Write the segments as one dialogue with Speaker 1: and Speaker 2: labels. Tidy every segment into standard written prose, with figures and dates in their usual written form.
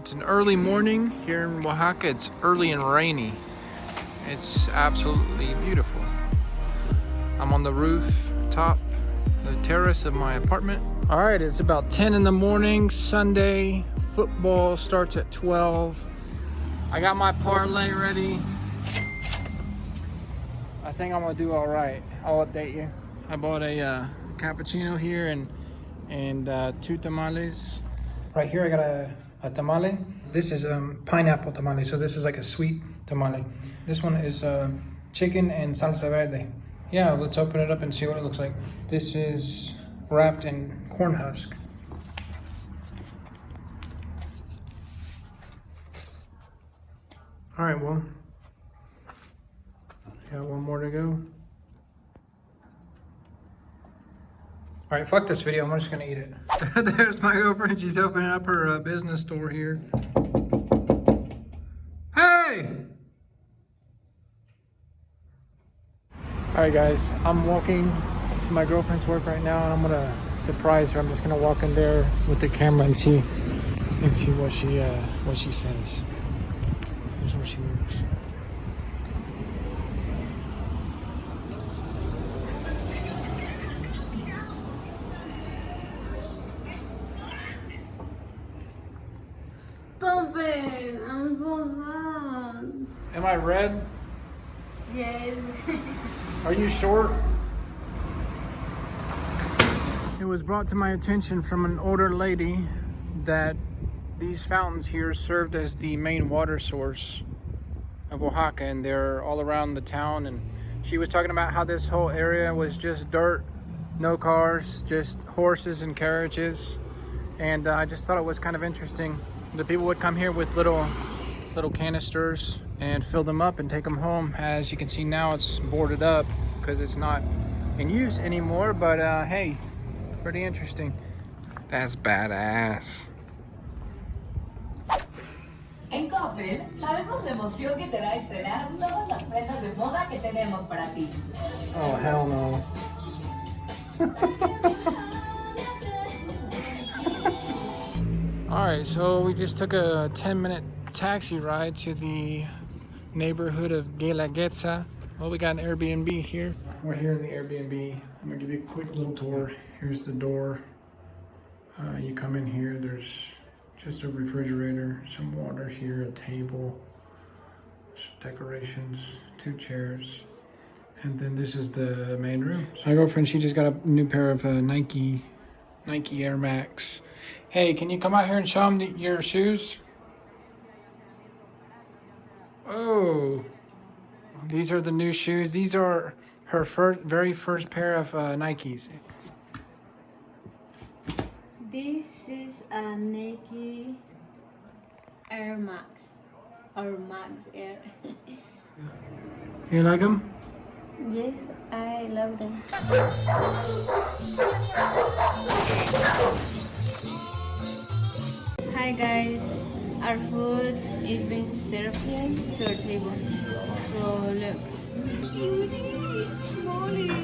Speaker 1: It's an early morning here in Oaxaca. It's early and rainy. It's absolutely beautiful. I'm on the rooftop, the terrace of my apartment. All right, it's about 10 in the morning, Sunday. Football starts at 12. I got my parlay ready. I think I'm gonna do all right. I'll update you. I bought a cappuccino here and 2 tamales. Right here I got a tamale. This is pineapple tamale, so this is like a sweet tamale. This one is chicken and salsa verde. Yeah, let's open it up and see what it looks like. This is wrapped in corn husk. All right, well, got one more to go. All right, fuck this video. I'm just gonna eat it. There's my girlfriend. She's opening up her business store here. Hey! All right, guys. I'm walking to my girlfriend's work right now, and I'm gonna surprise her. I'm just gonna walk in there with the camera and see what she says. Here's where she works.
Speaker 2: Stop it! I'm so sad.
Speaker 1: Am I red?
Speaker 2: Yes.
Speaker 1: Are you short? It was brought to my attention from an older lady that these fountains here served as the main water source of Oaxaca, and they're all around the town. And she was talking about how this whole area was just dirt, no cars, just horses and carriages. And I just thought it was kind of interesting. The people would come here with little canisters and fill them up and take them home. As you can see now, it's boarded up because it's not in use anymore, but hey, pretty interesting. That's badass.
Speaker 3: En Coppel, sabemos la emoción que te da estrenar todas las prendas de moda que tenemos para ti.
Speaker 1: Oh, hell no. All right, so we just took a 10-minute taxi ride to the neighborhood of Guelaguetza. Well, we got an Airbnb here. We're here in the Airbnb. I'm gonna give you a quick little tour. Here's the door. You come in here, there's just a refrigerator, some water here, a table, some decorations, 2 chairs. And then this is the main room. So my girlfriend, she just got a new pair of Nike Air Max. Hey, can you come out here and show them your shoes? Oh, these are the new shoes. These are her very first pair of Nikes.
Speaker 2: This is a Nike Air Max or Max Air.
Speaker 1: You like them?
Speaker 2: Yes, I love them. Hi guys, our food is being served here to our table. So look, cuties, smallies.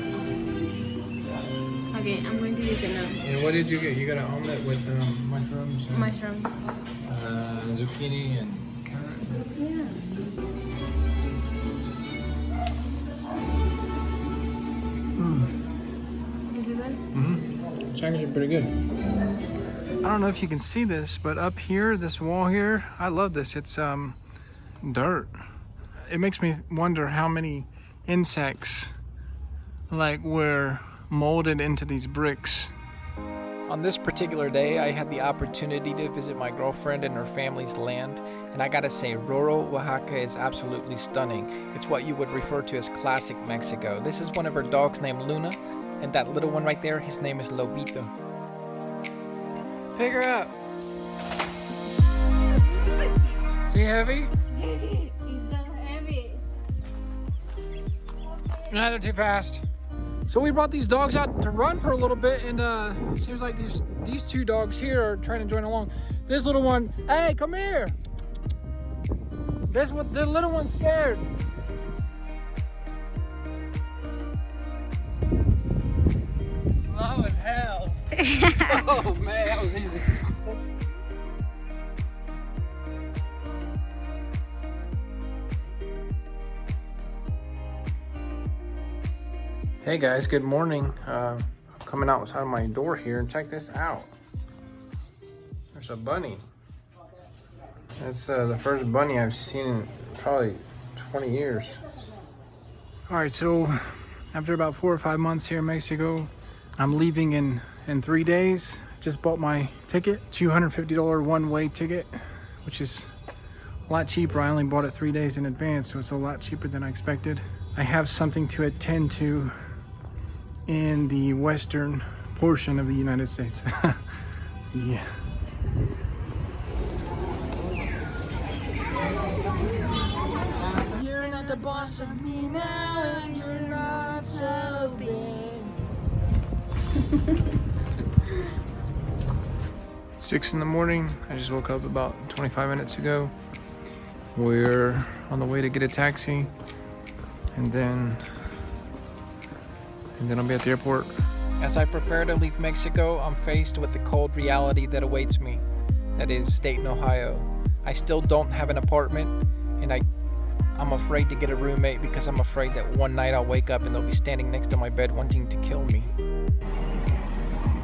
Speaker 2: Okay, I'm going to use it now.
Speaker 1: And what did you get? You got an omelet with mushrooms? And,
Speaker 2: Mushrooms.
Speaker 1: zucchini and carrot?
Speaker 2: Yeah. Is it good?
Speaker 1: Mm-hmm. It's actually pretty good. I don't know if you can see this, but up here, this wall here, I love this. It's dirt. It makes me wonder how many insects were molded into these bricks. On this particular day, I had the opportunity to visit my girlfriend and her family's land, and I gotta say, rural Oaxaca is absolutely stunning. It's what you would refer to as classic Mexico. This is one of her dogs named Luna, and that little one right there, his name is Lobito. Pick her up. Are you heavy?
Speaker 2: It's so heavy.
Speaker 1: No, they're too fast. So we brought these dogs out to run for a little bit, and it seems like these 2 dogs here are trying to join along. This little one, hey, come here. The little one's scared. Slow as hell. Oh man, that was easy. Hey guys, good morning. Coming outside of my door here and check this out. There's a bunny. It's the first bunny I've seen in probably 20 years. All right, so after about 4 or 5 months here in Mexico, I'm leaving in 3 days. Just bought my ticket, $250 one-way ticket, which is a lot cheaper. I only bought it 3 days in advance, so it's a lot cheaper than I expected. I have something to attend to in the western portion of the United States. Yeah. You're not the boss of me now, and you're not so big. 6 in the morning. I just woke up about 25 minutes ago. We're on the way to get a taxi, and then I'll be at the airport. As I prepare to leave Mexico, I'm faced with the cold reality that awaits me. That is Dayton, Ohio. I still don't have an apartment, and I'm afraid to get a roommate because I'm afraid that one night I'll wake up and they'll be standing next to my bed wanting to kill me.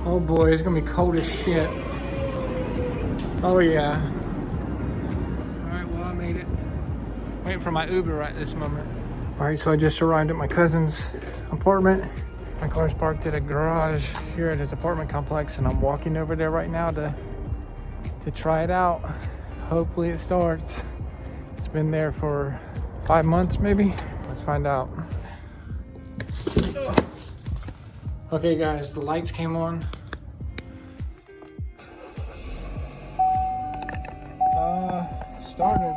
Speaker 1: Oh boy, it's gonna be cold as shit. Oh yeah. Alright, well I made it. Waiting for my Uber right this moment. Alright, so I just arrived at my cousin's apartment. My car's parked at a garage here at his apartment complex, and I'm walking over there right now to try it out. Hopefully it starts. It's been there for 5 months maybe. Let's find out. Okay guys, the lights came on. Started.